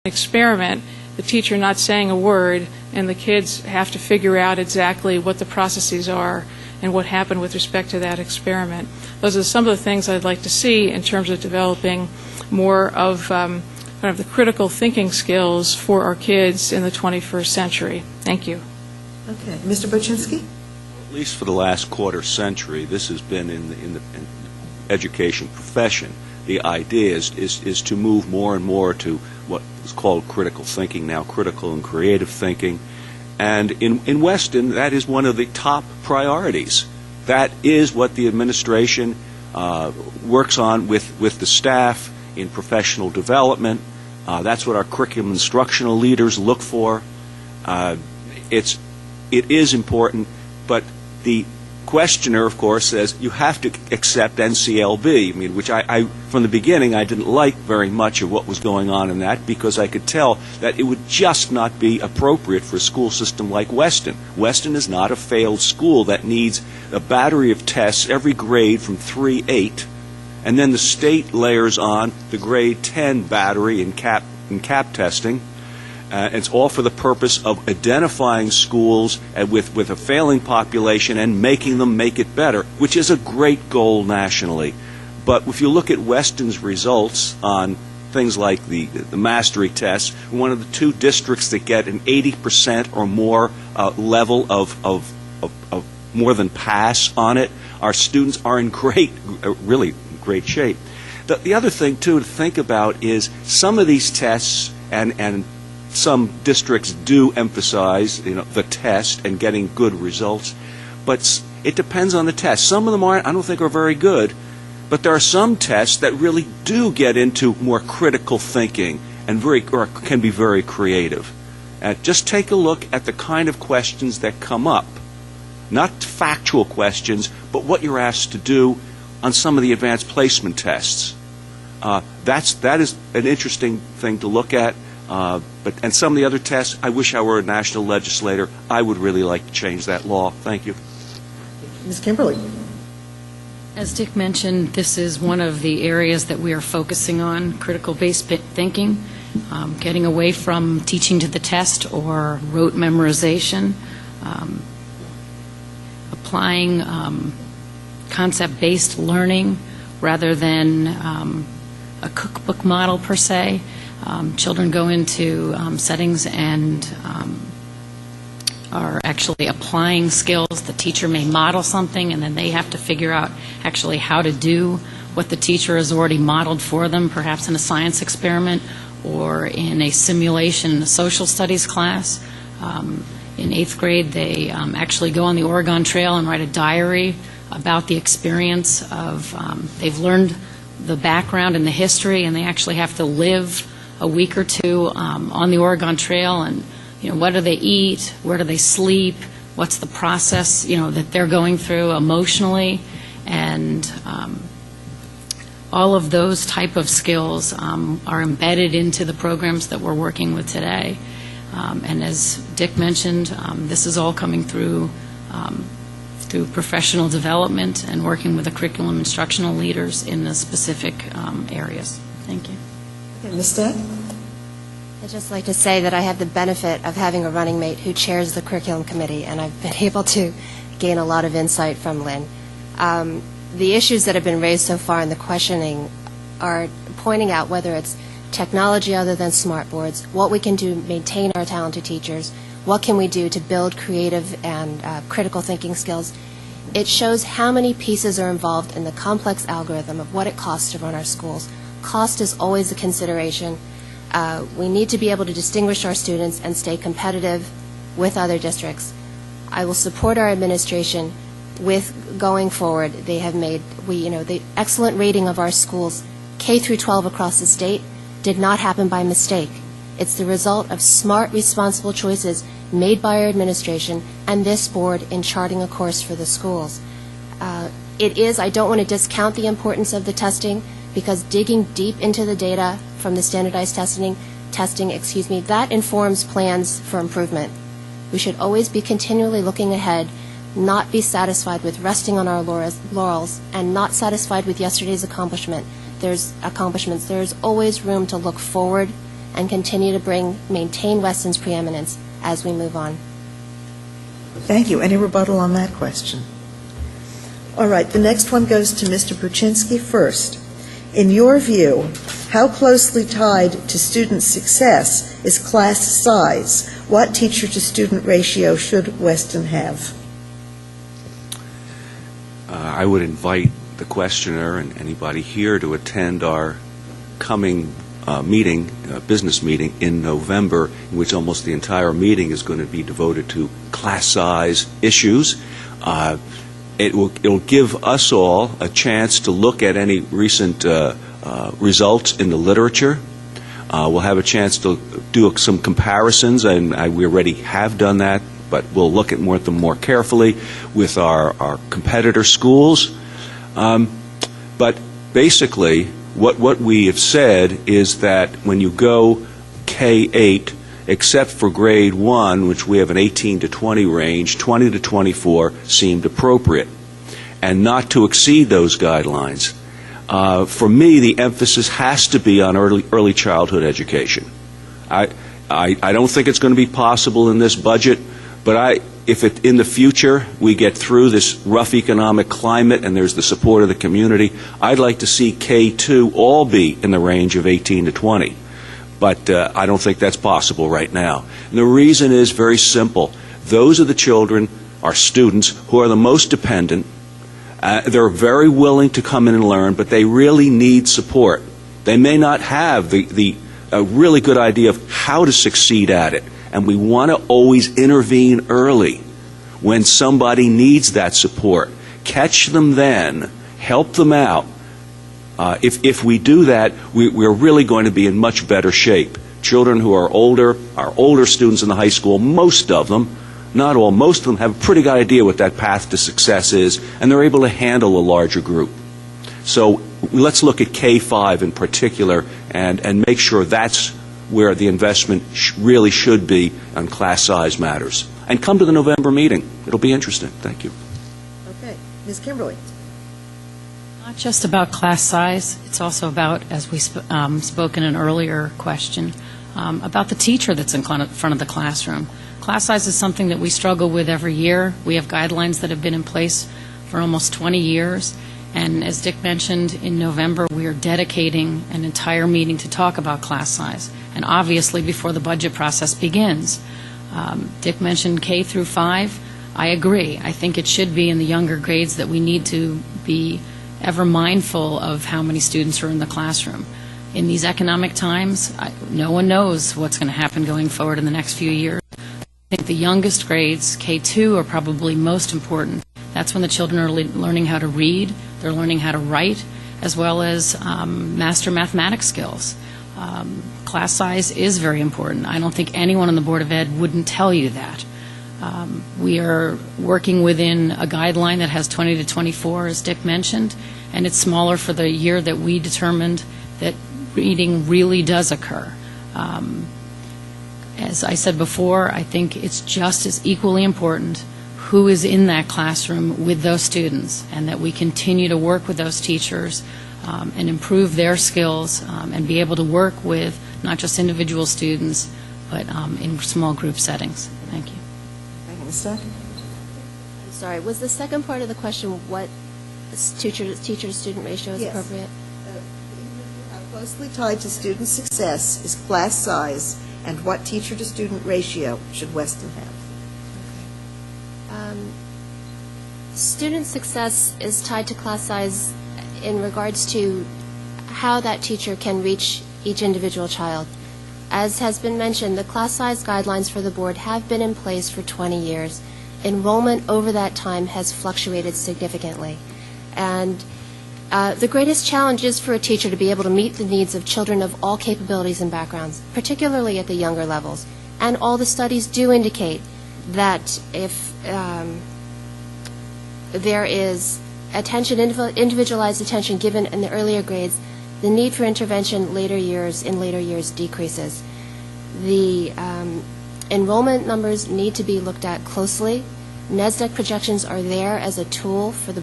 experiment, the teacher not saying a word, and the kids have to figure out exactly what the processes are and what happened with respect to that experiment. Those are some of the things I'd like to see in terms of developing more of kind of the critical thinking skills for our kids in the 21st century. Thank you. Okay. Mr. Bochinski? At least for the last quarter century, this has been in the education profession. The idea is to move more and more to what is called critical thinking now, critical and creative thinking. And in Weston, that is one of the top priorities. That is what the administration works on with the staff in professional development. That's what our curriculum instructional leaders look for. It is important, but the questioner, of course, says you have to accept NCLB, which I from the beginning, I didn't like very much of what was going on in that, because I could tell that it would just not be appropriate for a school system like Weston. Weston is not a failed school that needs a battery of tests every grade from 3-8, and then the state layers on the grade 10 battery in cap testing. It's all for the purpose of identifying schools with a failing population and making them make it better, which is a great goal nationally. But if you look at Weston's results on things like the mastery tests, one of the two districts that get an 80% or more level of more than pass on it, our students are in really great shape. The other thing, too, to think about is some of these tests and some districts do emphasize, the test and getting good results, but it depends on the test. Some of them I don't think are very good, but there are some tests that really do get into more critical thinking and can be very creative. Just take a look at the kind of questions that come up, not factual questions, but what you're asked to do on some of the advanced placement tests. That is an interesting thing to look at. And some of the other tests, I wish I were a national legislator. I would really like to change that law. Thank you. Ms. Kimberly. As Dick mentioned, this is one of the areas that we are focusing on, critical-based thinking, getting away from teaching to the test or rote memorization, applying concept-based learning rather than a cookbook model per se. Children go into settings and are actually applying skills. The teacher may model something, and then they have to figure out actually how to do what the teacher has already modeled for them, perhaps in a science experiment or in a simulation in a social studies class. In 8th grade, they actually go on the Oregon Trail and write a diary about the experience of, they've learned the background and the history, and they actually have to live a week or two on the Oregon Trail, and what do they eat, where do they sleep, what's the process that they're going through emotionally, and all of those type of skills are embedded into the programs that we're working with today. And as Dick mentioned, this is all coming through professional development and working with the curriculum instructional leaders in the specific areas. Thank you. Okay, Ms. Stead? I'd just like to say that I have the benefit of having a running mate who chairs the curriculum committee, and I've been able to gain a lot of insight from Lynn. The issues that have been raised so far in the questioning are pointing out whether it's technology other than smart boards, what we can do to maintain our talented teachers, what can we do to build creative and critical thinking skills. It shows how many pieces are involved in the complex algorithm of what it costs to run our schools. Cost is always a consideration. We need to be able to distinguish our students and stay competitive with other districts. I will support our administration with going forward. They have made, the excellent rating of our schools, K through 12 across the state, did not happen by mistake. It's the result of smart, responsible choices made by our administration and this board in charting a course for the schools. I don't want to discount the importance of the testing, because digging deep into the data from the standardized testing, that informs plans for improvement. We should always be continually looking ahead, not be satisfied with resting on our laurels, and not satisfied with yesterday's accomplishments. There's always room to look forward and continue to maintain Weston's preeminence as we move on. Thank you. Any rebuttal on that question? All right, the next one goes to Mr. Bochinski first. In your view, how closely tied to student success is class size? What teacher-to-student ratio should Weston have? I would invite the questioner and anybody here to attend our coming business meeting in November, in which almost the entire meeting is going to be devoted to class size issues. It'll give us all a chance to look at any recent results in the literature. We'll have a chance to do some comparisons, and we already have done that, but we'll look at them more carefully with our competitor schools. But basically, what we have said is that when you go K-8, except for grade 1, which we have an 18 to 20 range, 20 to 24 seemed appropriate, and not to exceed those guidelines. For me, the emphasis has to be on early childhood education. I don't think it's going to be possible in this budget, but if in the future we get through this rough economic climate and there's the support of the community, I'd like to see K2 all be in the range of 18 to 20. But I don't think that's possible right now. And the reason is very simple. Those are the children, our students, who are the most dependent. They're very willing to come in and learn, but they really need support. They may not have a really good idea of how to succeed at it. And we want to always intervene early when somebody needs that support. Catch them then, help them out. If we do that, we're really going to be in much better shape. Children who are older, our older students in the high school, most of them, not all, most of them have a pretty good idea what that path to success is, and they're able to handle a larger group. So let's look at K-5 in particular and make sure that's where the investment really should be on class size matters. And come to the November meeting. It'll be interesting. Thank you. Okay. Ms. Kimberly. Not just about class size, it's also about, as we spoke in an earlier question, about the teacher that's in front of the classroom. Class size is something that we struggle with every year. We have guidelines that have been in place for almost 20 years. And as Dick mentioned, in November, we are dedicating an entire meeting to talk about class size, and obviously before the budget process begins. Dick mentioned K through 5. I agree. I think it should be in the younger grades that we need to be ever mindful of how many students are in the classroom. In these economic times, no one knows what's going to happen going forward in the next few years. I think the youngest grades, K2, are probably most important. That's when the children are learning how to read, they're learning how to write, as well as master mathematics skills. Class size is very important. I don't think anyone on the Board of Ed wouldn't tell you that. We are working within a guideline that has 20 to 24, as Dick mentioned, and it's smaller for the year that we determined that reading really does occur. As I said before, I think it's just as equally important who is in that classroom with those students, and that we continue to work with those teachers and improve their skills and be able to work with not just individual students, but in small group settings. Thank you. Thank you, Ms. Steck. I'm sorry, was the second part of the question what teacher-to-student ratio is Yes. appropriate? How closely tied to student success is class size, and what teacher-to-student ratio should Weston have? Student success is tied to class size in regards to how that teacher can reach each individual child. As has been mentioned, the class size guidelines for the board have been in place for 20 years. Enrollment over that time has fluctuated significantly. And the greatest challenge is for a teacher to be able to meet the needs of children of all capabilities and backgrounds, particularly at the younger levels. And all the studies do indicate that if there is attention, individualized attention given in the earlier grades, the need for intervention in later years decreases. The enrollment numbers need to be looked at closely. NSDEC projections are there as a tool for the